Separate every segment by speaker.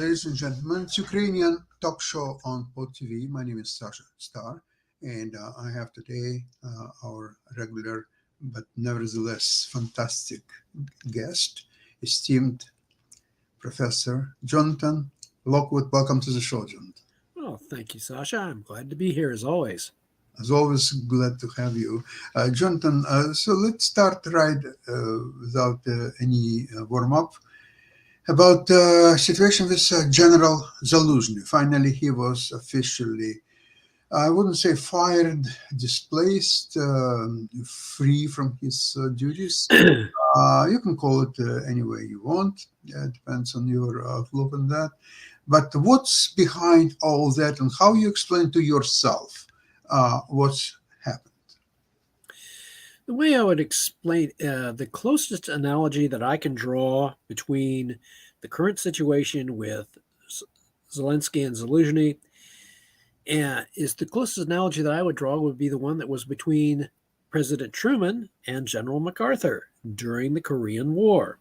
Speaker 1: ladies and gentlemen. It's Ukrainian talk show on POD TV. My name is Sasha Star, and I have today our regular but nevertheless fantastic guest, esteemed Professor Jonathan Lockwood. Welcome to the show, Jonathan.
Speaker 2: Well, thank you, Sasha. I'm glad to be here as always.
Speaker 1: As always, glad to have you. Jonathan, so let's start right without any warm up. About the situation with General Zaluzhny. Finally, he was officially, I wouldn't say fired, displaced, free from his duties. You can call it any way you want. It depends on your outlook on that. But what's behind all that, and how you explain to yourself what's happened?
Speaker 2: The way I would explain the closest analogy that I can draw between the current situation with Zelensky and Zaluzhny is the closest analogy that I would draw would be the one that was between President Truman and General MacArthur during the Korean War.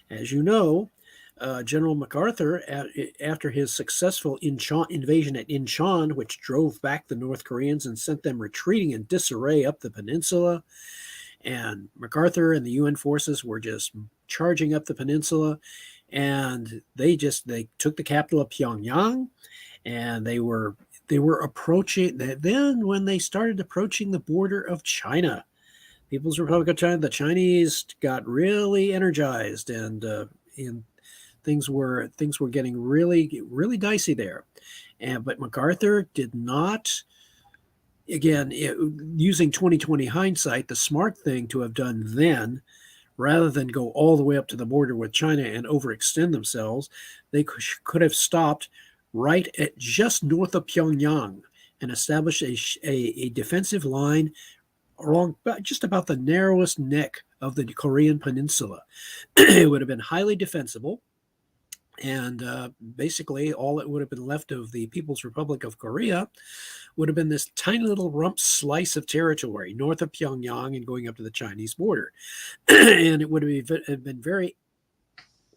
Speaker 2: As you know, General MacArthur, after his successful invasion at Incheon, which drove back the North Koreans and sent them retreating in disarray up the peninsula, and MacArthur and the UN forces were just charging up the peninsula, and they took the capital of Pyongyang, and they were approaching. Then when they started approaching the border of China, People's Republic of China, the Chinese got really energized, and things were getting really dicey there. But MacArthur did not. Again, using 2020 hindsight, the smart thing to have done then, rather than go all the way up to the border with China and overextend themselves, they could have stopped right at just north of Pyongyang and established a defensive line along just about the narrowest neck of the Korean peninsula. It would have been highly defensible. And basically, all that would have been left of the People's Republic of Korea would have been this tiny little rump slice of territory north of Pyongyang and going up to the Chinese border. And it would have been very,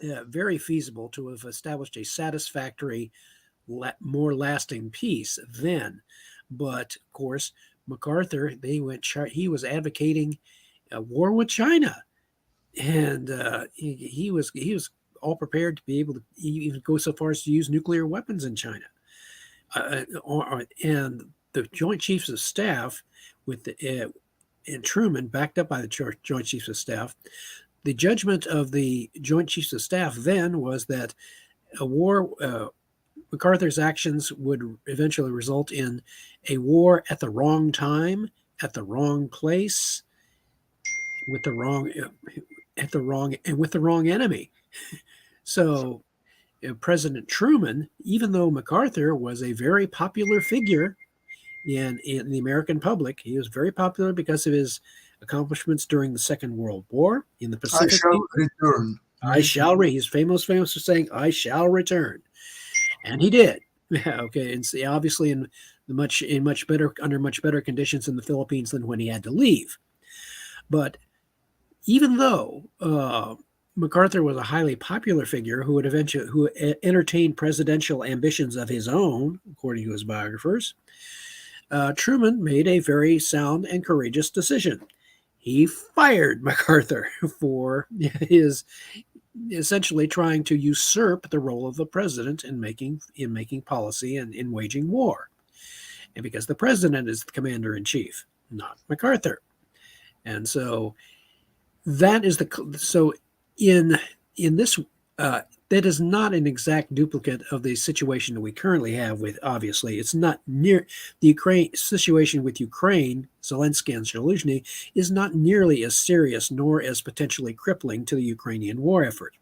Speaker 2: very feasible to have established a satisfactory, more lasting peace then. But of course, MacArthur, he was advocating a war with China, and he was all prepared to be able to even go so far as to use nuclear weapons in China. And the Joint Chiefs of Staff and Truman, backed up by the Joint Chiefs of Staff, the judgment of the Joint Chiefs of Staff then was that a war, MacArthur's actions would eventually result in a war at the wrong time, at the wrong place, with the wrong enemy. So President Truman, even though MacArthur was a very popular figure in the American public, he was very popular because of his accomplishments during the Second World War in the Pacific.
Speaker 1: I shall return.
Speaker 2: He's famous for saying, "I shall return," and he did. Okay, and see, obviously under much better conditions in the Philippines than when he had to leave. But even though MacArthur was a highly popular figure who entertained presidential ambitions of his own, according to his biographers, Truman made a very sound and courageous decision. He fired MacArthur for his essentially trying to usurp the role of the president in making policy and in waging war, and because the president is the commander in chief, not MacArthur, and so that is in this, that is not an exact duplicate of the situation that we currently have with, obviously, it's not near the Ukraine situation with Ukraine, Zelensky and Zaluzhny is not nearly as serious nor as potentially crippling to the Ukrainian war effort.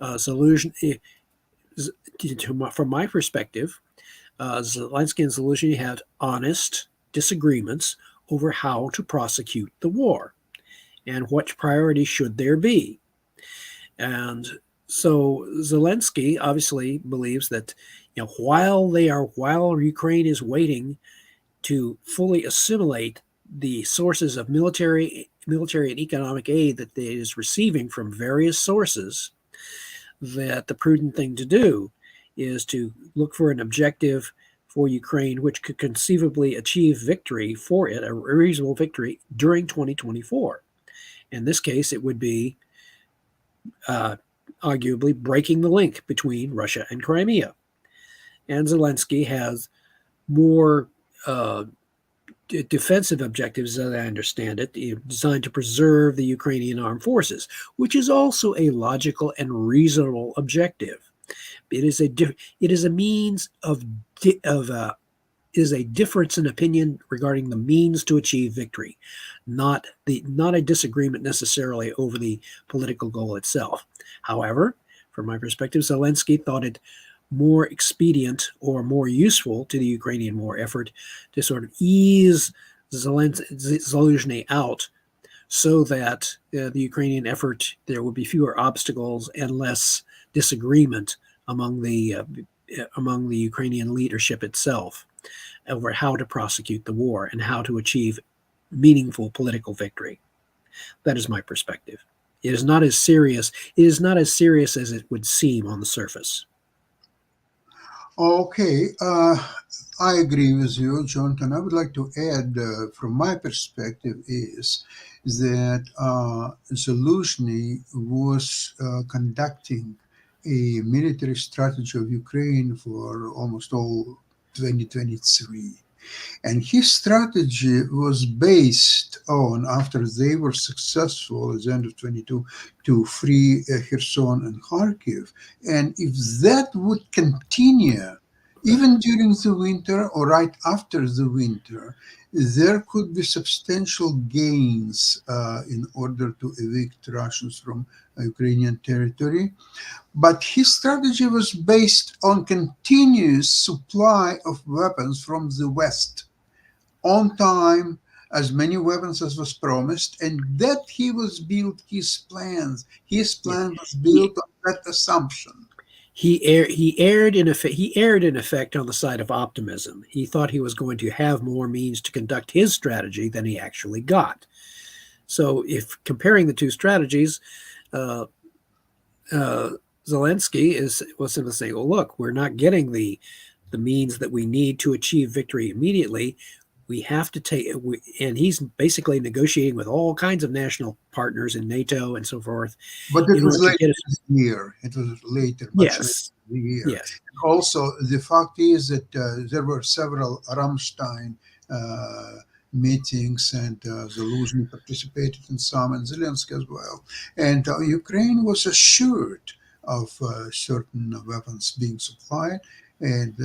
Speaker 2: Zaluzhny, from my perspective, Zelensky and Zaluzhny had honest disagreements over how to prosecute the war and what priority should there be. And so Zelensky obviously believes that while Ukraine is waiting to fully assimilate the sources of military and economic aid that it is receiving from various sources, that the prudent thing to do is to look for an objective for Ukraine which could conceivably achieve victory for it, a reasonable victory during 2024. In this case, it would be arguably breaking the link between Russia and Crimea. And Zelensky has more defensive objectives, as I understand it, designed to preserve the Ukrainian armed forces, which is also a logical and reasonable objective. It is a means of is a difference in opinion regarding the means to achieve victory, not a disagreement necessarily over the political goal itself. However, from my perspective, Zelensky thought it more expedient or more useful to the Ukrainian war effort to sort of ease Zelensky out so that the Ukrainian effort, there would be fewer obstacles and less disagreement among the Ukrainian leadership itself over how to prosecute the war and how to achieve meaningful political victory. That is my perspective. It is not as serious. It is not as serious as it would seem on the surface.
Speaker 1: Okay, I agree with you, Jonathan. I would like to add, from my perspective, is that Zelensky was conducting a military strategy of Ukraine for almost all 2023. And his strategy was based on, after they were successful at the end of 22 to free Kherson and Kharkiv. And if that would continue, even during the winter or right after the winter, there could be substantial gains in order to evict Russians from Ukrainian territory. But his strategy was based on continuous supply of weapons from the West on time, as many weapons as was promised, and that he was built his plans. His plan was built on that assumption.
Speaker 2: He erred in effect on the side of optimism. He thought he was going to have more means to conduct his strategy than he actually got. So, if comparing the two strategies, Zelensky was simply saying, "Well, look, we're not getting the means that we need to achieve victory immediately. We have to take," and he's basically negotiating with all kinds of national partners in NATO and so forth.
Speaker 1: But it was later this year. It was later.
Speaker 2: Yes.
Speaker 1: Later year.
Speaker 2: Yes.
Speaker 1: Also, the fact is that there were several Ramstein meetings, and Zelensky participated in some, and Zelensky as well. And Ukraine was assured of certain weapons being supplied. And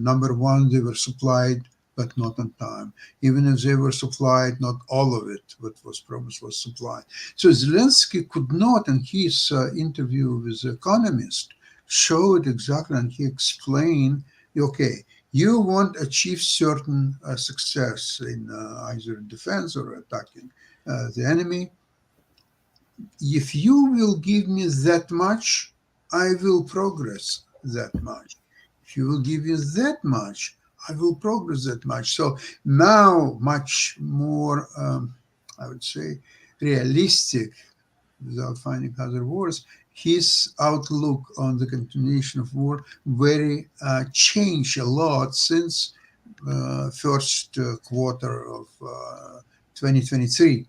Speaker 1: number one, they were supplied, but not on time. Even if they were supplied, not all of it, what was promised, was supplied. So Zelensky could not, in his interview with The Economist, showed exactly, and he explained, okay, you want to achieve certain success in either defense or attacking the enemy. If you will give me that much, I will progress that much. If you will give me that much, I will progress that much. So now, much more, I would say, realistic, without finding other words, his outlook on the continuation of war very changed a lot since first quarter of 2023.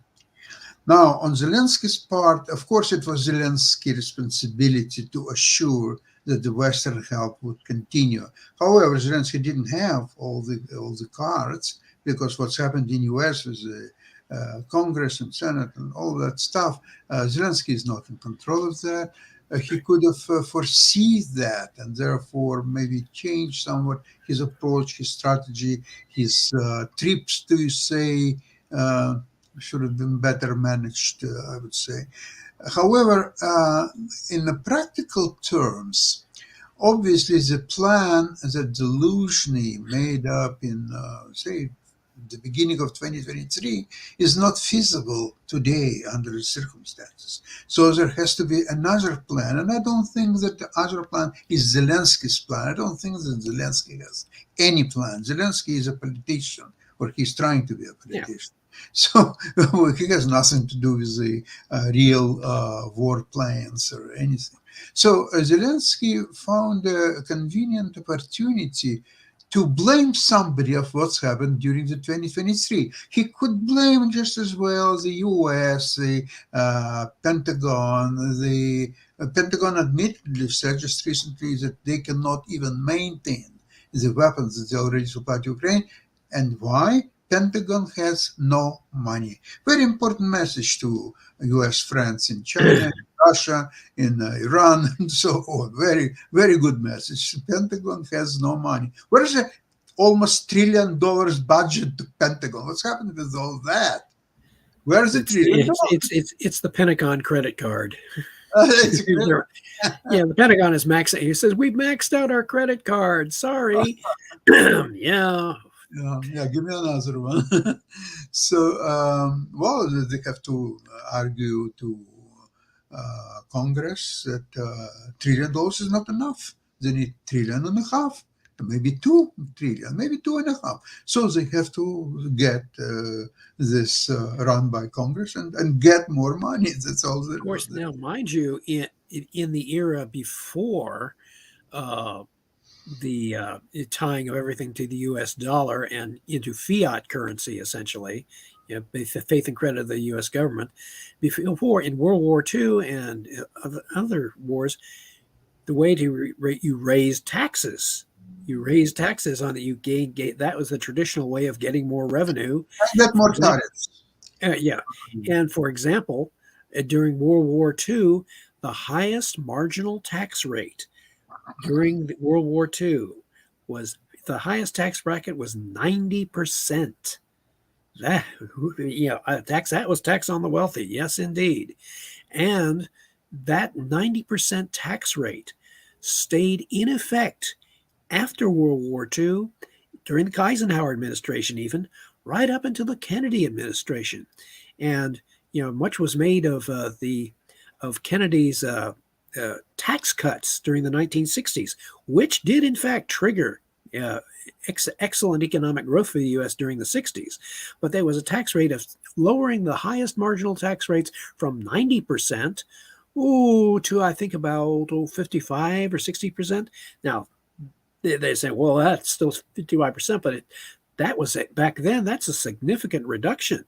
Speaker 1: Now, on Zelensky's part, of course, it was Zelensky's responsibility to assure that the Western help would continue. However, Zelensky didn't have all the cards, because what's happened in US with the Congress and Senate and all that stuff, Zelensky is not in control of that. He could have foreseen that, and therefore maybe change somewhat his approach, his strategy, his trips to say should have been better managed, I would say. However, in the practical terms, obviously the plan that Zelensky made up in, say, the beginning of 2023 is not feasible today under the circumstances. So there has to be another plan. And I don't think that the other plan is Zelensky's plan. I don't think that Zelensky has any plan. Zelensky is a politician, or he's trying to be a politician. Yeah. So he has nothing to do with the real war plans or anything. So Zelensky found a convenient opportunity to blame somebody of what's happened during the 2023. He could blame just as well the US, the Pentagon. The Pentagon admittedly said just recently that they cannot even maintain the weapons that they already supplied to Ukraine. And why? Pentagon has no money. Very important message to US friends in China, Russia, in Iran, and so on. Very, very good message. The Pentagon has no money. Where is the almost $1 trillion budget to Pentagon? What's happened with all that? Where is the $1 trillion?
Speaker 2: It's the Pentagon credit card.
Speaker 1: It's
Speaker 2: Yeah, the Pentagon is maxing. He says we've maxed out our credit card. Sorry. Yeah.
Speaker 1: Yeah, give me another one. So, well, they have to argue to Congress that $1 trillion is not enough. They need $1.5 trillion, maybe $2 trillion, maybe 2.5. So they have to get this run by Congress and get more money. That's all.
Speaker 2: Of course, now, mind you, in the era before the tying of everything to the U.S. dollar and into fiat currency, essentially, the faith and credit of the U.S. government. Before, in World War II and other wars, the way to you raise taxes. You raise taxes on it. You gain. That was the traditional way of getting more revenue.
Speaker 1: Get more tariffs.
Speaker 2: Yeah, and for example, during World War II, the highest marginal tax rate during World War II was the highest tax bracket was 90%. That that was tax on the wealthy. Yes, indeed. And that 90% tax rate stayed in effect after World War II, during the Eisenhower administration, even right up until the Kennedy administration. And much was made of Kennedy's tax cuts during the 1960s, which did in fact trigger excellent economic growth for the U.S. during the 60s. But there was a tax rate of lowering the highest marginal tax rates from 90% to I think about 55 or 60%. Now, they say, well, that's still 55%, but that was back then. That's a significant reduction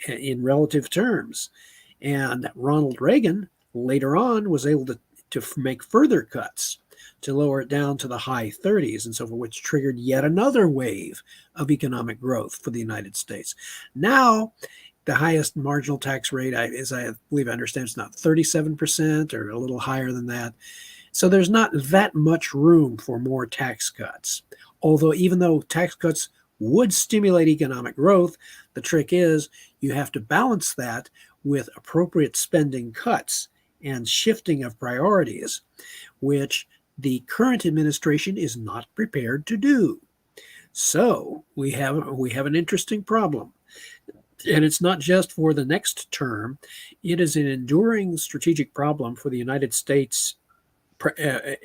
Speaker 2: in relative terms. And Ronald Reagan later on was able to make further cuts to lower it down to the high 30s and so forth, which triggered yet another wave of economic growth for the United States. Now, the highest marginal tax rate, as I believe I understand, is not 37% or a little higher than that. So there's not that much room for more tax cuts. Although even though tax cuts would stimulate economic growth, the trick is you have to balance that with appropriate spending cuts and shifting of priorities, which the current administration is not prepared to do. So we have an interesting problem. And it's not just for the next term. It is an enduring strategic problem for the United States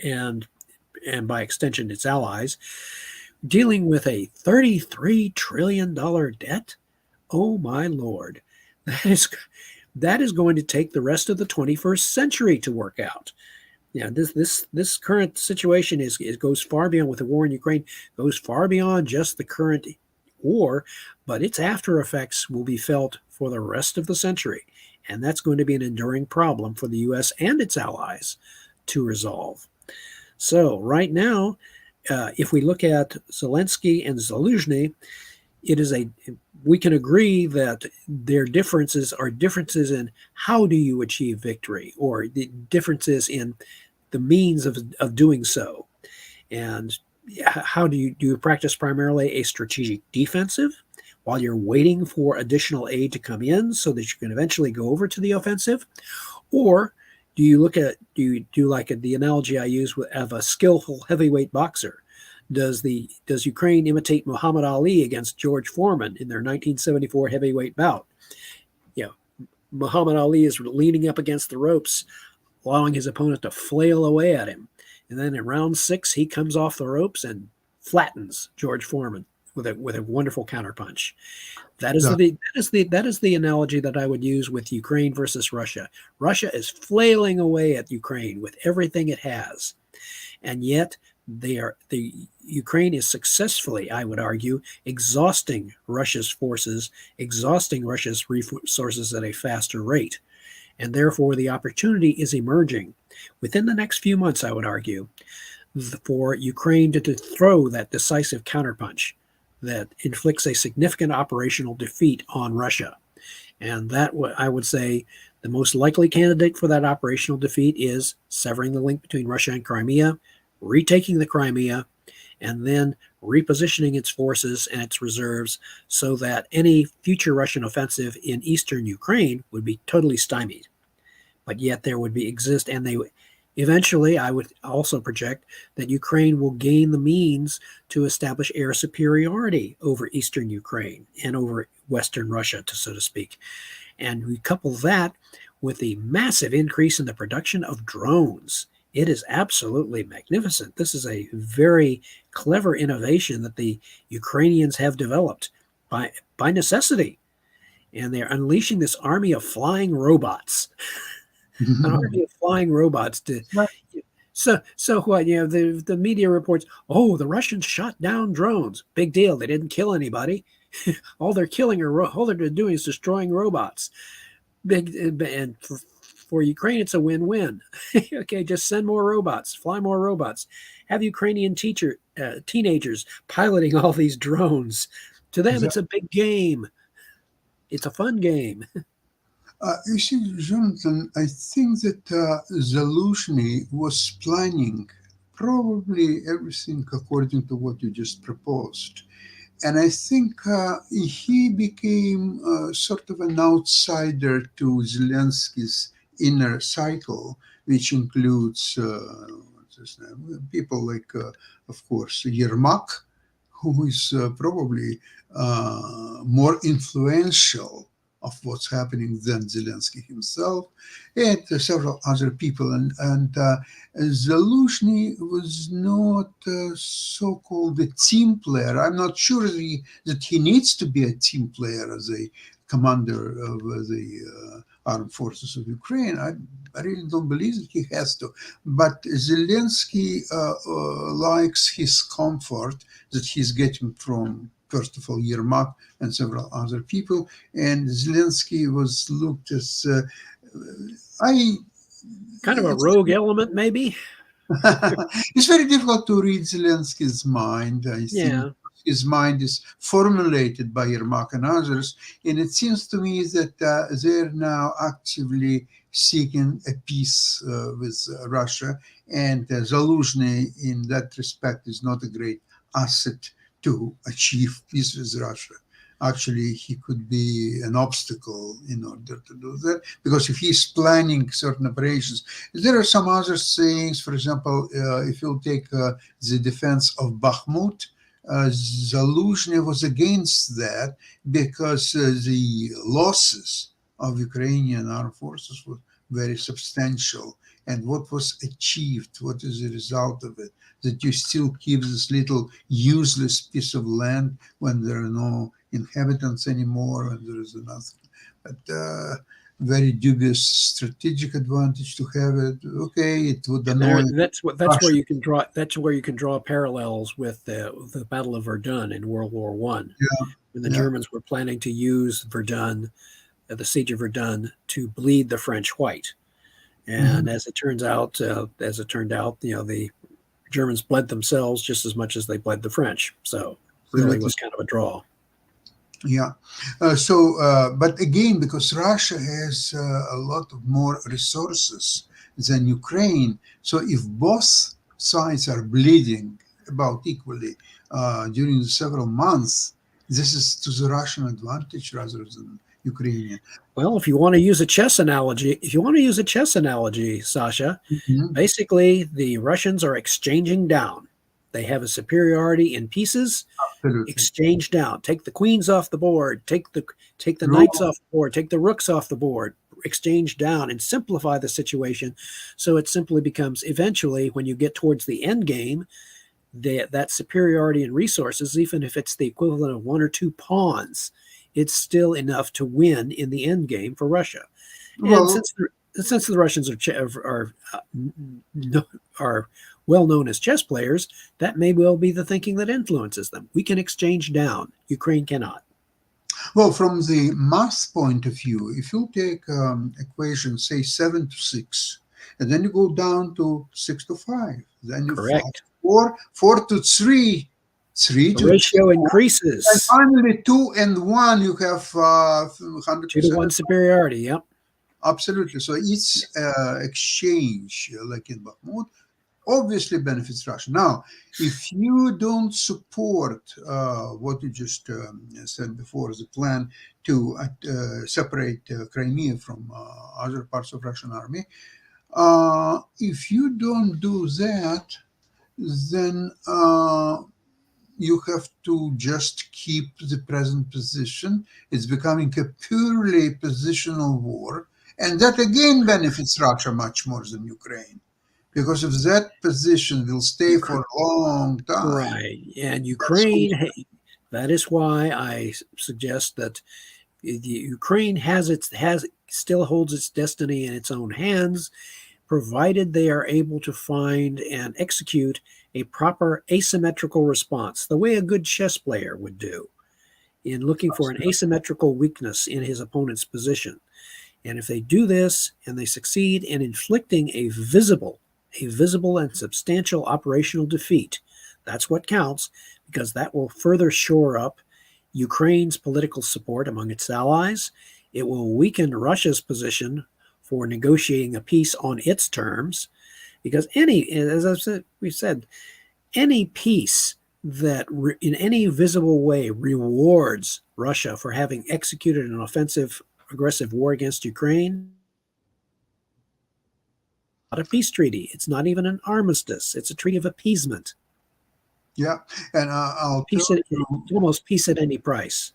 Speaker 2: and by extension its allies, dealing with a $33 trillion debt. Oh my Lord, that is going to take the rest of the 21st century to work out. This current situation goes far beyond, with the war in Ukraine, goes far beyond just the current war, but its after effects will be felt for the rest of the century, and that's going to be an enduring problem for the U.S. and its allies to resolve. So right now, if we look at Zelensky and Zaluzhny, we can agree that their differences are differences in how do you achieve victory, or the differences in the means of doing so. And how do you practice primarily a strategic defensive while you're waiting for additional aid to come in so that you can eventually go over to the offensive? Or do you do like the analogy I use of a skillful heavyweight boxer? Does Ukraine imitate Muhammad Ali against George Foreman in their 1974 heavyweight bout? Muhammad Ali is leaning up against the ropes, allowing his opponent to flail away at him. And then in round 6, he comes off the ropes and flattens George Foreman with a wonderful counterpunch.
Speaker 1: Yeah.
Speaker 2: That is the analogy that I would use with Ukraine versus Russia. Russia is flailing away at Ukraine with everything it has, and yet the Ukraine is successfully, I would argue, exhausting Russia's forces, exhausting Russia's resources at a faster rate, and therefore the opportunity is emerging within the next few months, I would argue, for Ukraine to throw that decisive counterpunch that inflicts a significant operational defeat on Russia. And that, I would say, the most likely candidate for that operational defeat is severing the link between Russia and Crimea, retaking the Crimea, and then repositioning its forces and its reserves so that any future Russian offensive in eastern Ukraine would be totally stymied. But yet there would exist, and they eventually, I would also project that Ukraine will gain the means to establish air superiority over eastern Ukraine and over western Russia, so to speak. And we couple that with the massive increase in the production of drones. It is absolutely magnificent. This is a very clever innovation that the Ukrainians have developed by necessity. And they're unleashing this army of flying robots. An army of flying robots to so what, the media reports, oh, the Russians shot down drones. Big deal. They didn't kill anybody. All they're doing is destroying robots. And for Ukraine, it's a win-win. Okay, just send more robots, fly more robots, have Ukrainian teenagers piloting all these drones. To them, it's a big game. It's a fun game.
Speaker 1: You see, Jonathan, I think that Zaluzhny was planning probably everything according to what you just proposed. And I think he became sort of an outsider to Zelensky's inner cycle, which includes people like, of course, Yermak, who is probably more influential of what's happening than Zelensky himself, and several other people. And Zaluzhny was not so-called a team player. I'm not sure that he needs to be a team player as a commander of the armed forces of Ukraine. I really don't believe that he has to. But Zelensky likes his comfort that he's getting from, first of all, Yermak and several other people. And Zelensky was looked as
Speaker 2: kind of a rogue element, maybe.
Speaker 1: It's very difficult to read Zelensky's mind. I think his mind is formulated by Yermak and others, and it seems to me that they're now actively seeking a peace with Russia, and Zaluzhny, in that respect, is not a great asset to achieve peace with Russia. Actually, he could be an obstacle in order to do that, because if he's planning certain operations, there are some other things. For example, if you take the defense of Bakhmut, Zaluzhny was against that because the losses of Ukrainian armed forces were very substantial. And what was achieved, what is the result of it? That you still keep this little useless piece of land when there are no inhabitants anymore, and there is nothing. But very dubious strategic advantage to have it. Okay, it would annoy.
Speaker 2: That's where you can draw. That's where you can draw parallels with the Battle of Verdun in World War One, when the Germans were planning to use Verdun, the siege of Verdun, to bleed the French white. And as it turned out, the Germans bled themselves just as much as they bled the French. So really was kind of a draw.
Speaker 1: Yeah. But again, because Russia has a lot of more resources than Ukraine, so if both sides are bleeding about equally during the several months, this is to the Russian advantage rather than Ukrainian.
Speaker 2: Well, if you want to use a chess analogy, Sasha, basically the Russians are exchanging down. They have a superiority in pieces.
Speaker 1: Absolutely.
Speaker 2: Exchange down. Take the queens off the board. Take the knights off the board. Take the rooks off the board. Exchange down and simplify the situation, so it simply becomes, eventually, when you get towards the end game, that superiority in resources, even if it's the equivalent of 1 or 2 pawns, it's still enough to win in the end game for Russia. And
Speaker 1: Well,
Speaker 2: since the Russians are well known as chess players, that may well be the thinking that influences them. We can exchange down. Ukraine cannot.
Speaker 1: well, from the math point of view, if you take equation, say 7-6, and then you go down to 6-5, then you
Speaker 2: Correct.
Speaker 1: 4-3, 3
Speaker 2: The
Speaker 1: to 2,
Speaker 2: ratio
Speaker 1: and
Speaker 2: increases.
Speaker 1: finally 2 and 1, you have 100%.
Speaker 2: 2-to-1 superiority. Yep.
Speaker 1: Absolutely. So each exchange, like in Bakhmut, obviously benefits Russia. Now, if you don't support what you just said before, the plan to separate Crimea from other parts of Russian army, if you don't do that, then you have to just keep the present position. It's becoming a purely positional war. And that again benefits Russia much more than Ukraine. Because if that position will stay for a long time,
Speaker 2: Right. And
Speaker 1: that's
Speaker 2: Ukraine, that is why I suggest that Ukraine still holds its destiny in its own hands, provided they are able to find and execute a proper asymmetrical response, the way a good chess player would do in looking for an asymmetrical weakness in his opponent's position. And if they do this and they succeed in inflicting a visible and substantial operational defeat, that's what counts, because that will further shore up Ukraine's political support among its allies. It will weaken Russia's position for negotiating a peace on its terms, because we said, any peace that in any visible way rewards Russia for having executed an aggressive war against Ukraine, not a peace treaty. It's not even an armistice. It's a treaty of appeasement.
Speaker 1: yeah. And I'll
Speaker 2: Peace
Speaker 1: tell
Speaker 2: at,
Speaker 1: you,
Speaker 2: almost peace at any price.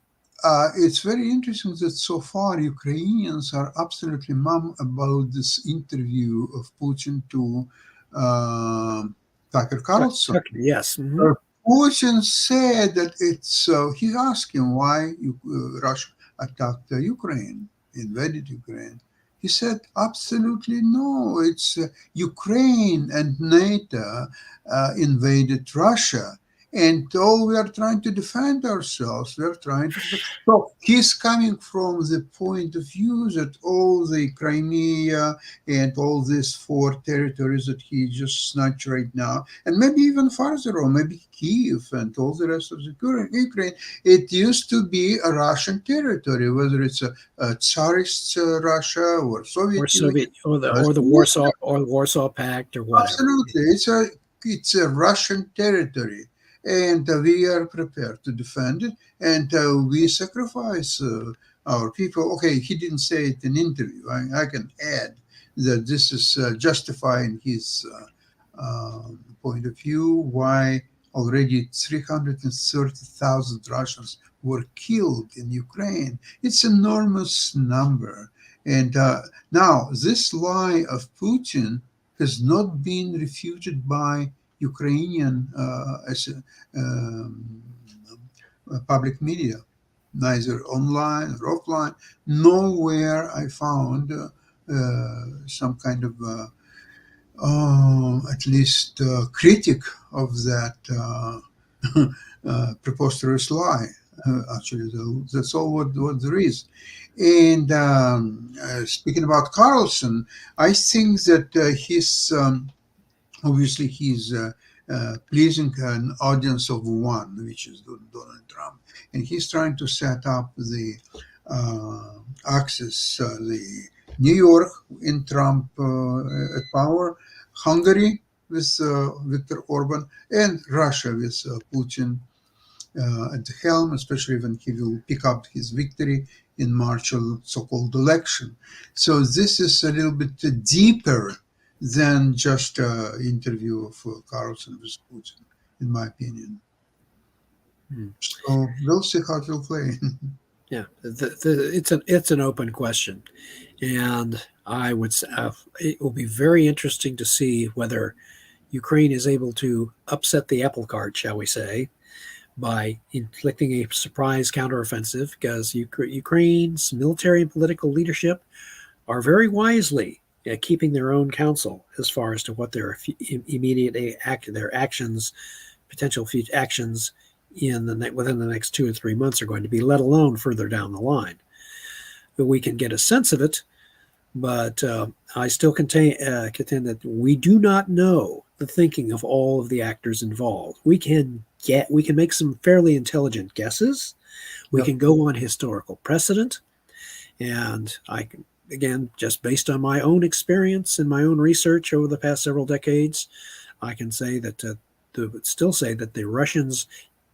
Speaker 1: it's very interesting that so far Ukrainians are absolutely mum about this interview of Putin to Tucker Carlson.
Speaker 2: Yes. Mm-hmm.
Speaker 1: Putin said that he asked him why Russia attacked Ukraine, invaded Ukraine. He said, absolutely no, it's Ukraine and NATO invaded Russia. And we are trying to defend ourselves. We are trying to. So he's coming from the point of view that all the Crimea and all these 4 territories that he just snatched right now, and maybe even farther on, maybe Kiev and all the rest of the Ukraine, it used to be a Russian territory, whether it's a Tsarist Russia or Soviet Union,
Speaker 2: or the Warsaw Pact or whatever.
Speaker 1: Absolutely, it's a Russian territory. And we are prepared to defend it, and we sacrifice our people. Okay, he didn't say it in interview. I can add that this is justifying his point of view, why already 330,000 Russians were killed in Ukraine. It's an enormous number. And now this lie of Putin has not been refuted by Ukrainian public media, neither online or offline. Nowhere I found some kind of at least critic of that preposterous lie. Actually, that's all what there is. And speaking about Carlson, I think that he's obviously he's pleasing an audience of one, which is Donald Trump, and he's trying to set up the axis, the New York in Trump at power, Hungary with Viktor Orban, and Russia with Putin at the helm, especially when he will pick up his victory in March of so-called election. So this is a little bit deeper than just an interview of Carlson with Putin, in my opinion. So we'll see how it will play.
Speaker 2: Yeah, it's an open question, and I would say it will be very interesting to see whether Ukraine is able to upset the apple cart, shall we say, by inflicting a surprise counteroffensive, because Ukraine's military and political leadership are very wisely keeping their own counsel as far as to what their immediate their actions, potential future actions within the next 2 or 3 months are going to be, let alone further down the line. But we can get a sense of it, but I still contend that we do not know the thinking of all of the actors involved. We can make some fairly intelligent guesses. We can go on historical precedent, and I can, again, just based on my own experience and my own research over the past several decades, I can say that still say that the Russians,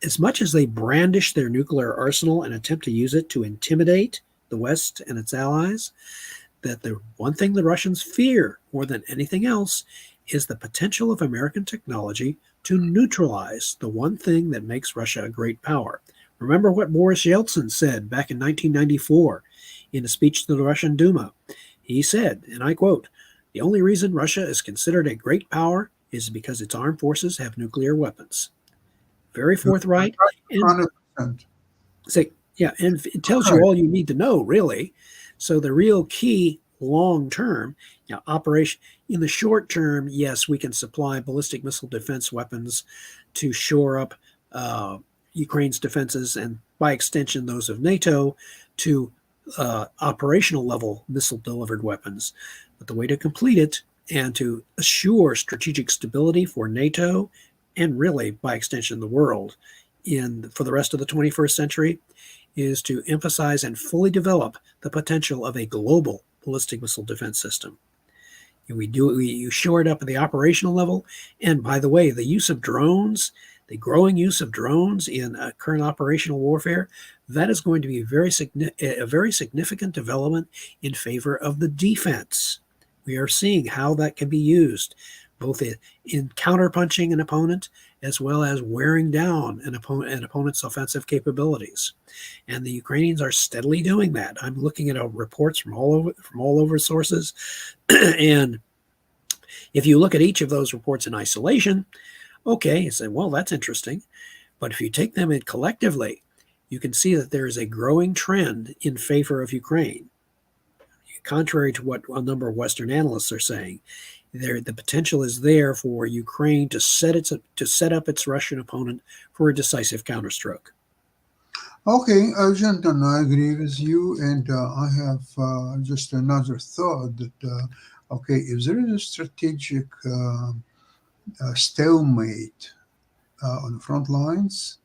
Speaker 2: as much as they brandish their nuclear arsenal and attempt to use it to intimidate the West and its allies, that the one thing the Russians fear more than anything else is the potential of American technology to neutralize the one thing that makes Russia a great power. Remember what Boris Yeltsin said back in 1994 in a speech to the Russian Duma. He said, and I quote, "The only reason Russia is considered a great power is because its armed forces have nuclear weapons." Very forthright. And
Speaker 1: 100%.
Speaker 2: and it tells you all you need to know, really. So the real key long term, operation in the short term, yes, we can supply ballistic missile defense weapons to shore up Ukraine's defenses, and by extension those of NATO, to operational level missile delivered weapons. But the way to complete it and to assure strategic stability for NATO, and really by extension the world for the rest of the 21st century, is to emphasize and fully develop the potential of a global ballistic missile defense system. You shore it up at the operational level. And by the way, the use of drones, the growing use of drones in current operational warfare, that is going to be a very significant development in favor of the defense. We are seeing how that can be used, both in counterpunching an opponent as well as wearing down an opponent's offensive capabilities. And the Ukrainians are steadily doing that. I'm looking at reports from all over sources. And if you look at each of those reports in isolation, okay, you say, well, that's interesting. But if you take them in collectively, you can see that there is a growing trend in favor of Ukraine. Contrary to what a number of Western analysts are saying, the potential is there for Ukraine to set up its Russian opponent for a decisive counterstroke.
Speaker 1: Okay, Jonathan, I agree with you, and I have just another thought that, okay, if there is a strategic stalemate on the front lines,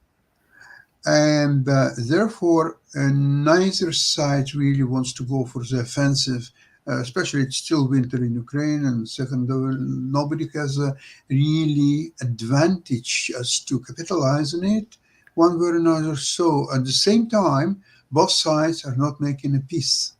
Speaker 1: and therefore neither side really wants to go for the offensive, especially it's still winter in Ukraine, and second, nobody has a really advantage as to capitalize on it one way or another. So at the same time, both sides are not making a peace,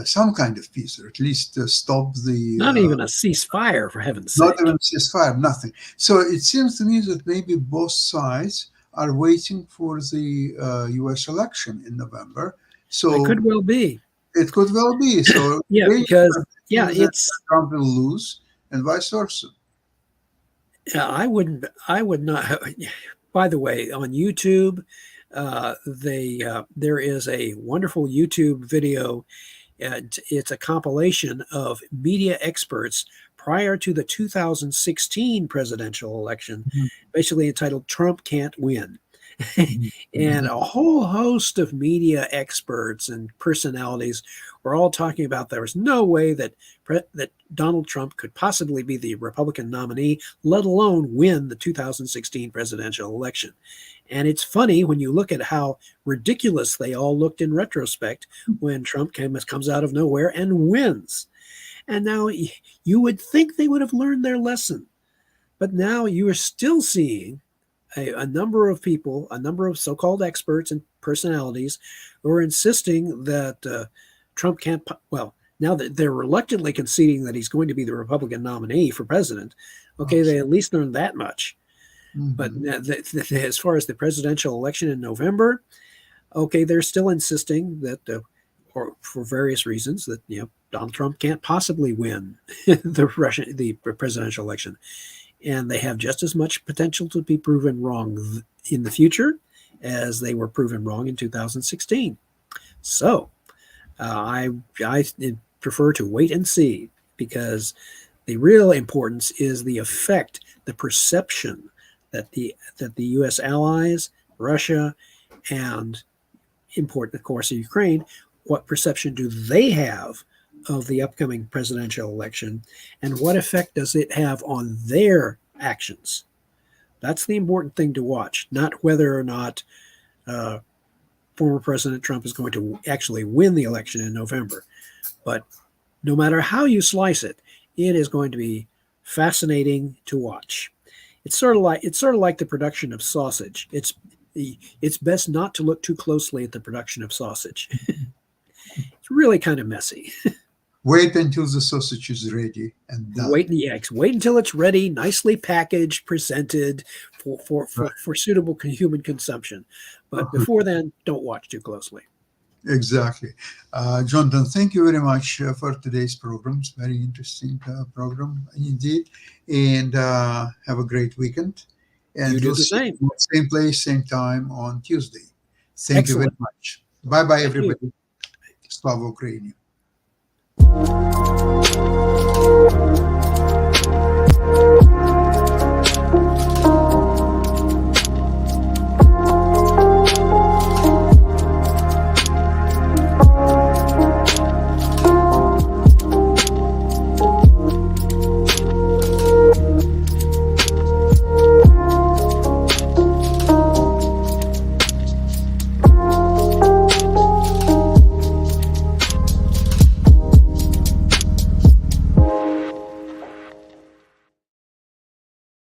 Speaker 1: some kind of peace, or at least stop the...
Speaker 2: Not even a ceasefire, for heaven's sake.
Speaker 1: Not even a ceasefire, nothing. So it seems to me that maybe both sides are waiting for the U.S. election in November. So
Speaker 2: it could well be.
Speaker 1: It could well be. So
Speaker 2: it's
Speaker 1: Trump will lose, and vice versa.
Speaker 2: I would not. By the way, on YouTube, there is a wonderful YouTube video. It's a compilation of media experts prior to the 2016 presidential election, basically entitled "Trump Can't Win." And a whole host of media experts and personalities were all talking about there was no way that Donald Trump could possibly be the Republican nominee, let alone win the 2016 presidential election. And it's funny when you look at how ridiculous they all looked in retrospect when Trump comes out of nowhere and wins. And now you would think they would have learned their lesson. But now you are still seeing a number of people, a number of so-called experts and personalities who are insisting that Trump can't, well, now that they're reluctantly conceding that he's going to be the Republican nominee for president, okay, they at least learned that much. But as far as the presidential election in November, okay, they're still insisting that, or for various reasons, that Donald Trump can't possibly win the presidential election. and they have just as much potential to be proven wrong in the future as they were proven wrong in 2016. So I prefer to wait and see, because the real importance is the effect, the perception that the U.S. allies, Russia, and important, of course, Ukraine, what perception do they have of the upcoming presidential election, and what effect does it have on their actions? That's the important thing to watch, not whether or not former President Trump is going to actually win the election in November. But no matter how you slice it, it is going to be fascinating to watch. It's sort of like the production of sausage. It's best not to look too closely at the production of sausage. It's really kind of messy.
Speaker 1: Wait until the sausage is ready and done.
Speaker 2: Wait until it's ready, nicely packaged, presented for suitable human consumption. But before then, don't watch too closely.
Speaker 1: Exactly. Jonathan, thank you very much for today's program. It's a very interesting program indeed. And have a great weekend. And
Speaker 2: You do
Speaker 1: we'll
Speaker 2: the
Speaker 1: see
Speaker 2: same.
Speaker 1: you same place, same time on Tuesday. Thank you very
Speaker 2: Excellent.
Speaker 1: much. Bye-bye,
Speaker 2: Thank you.
Speaker 1: everybody. Slava Ukraini.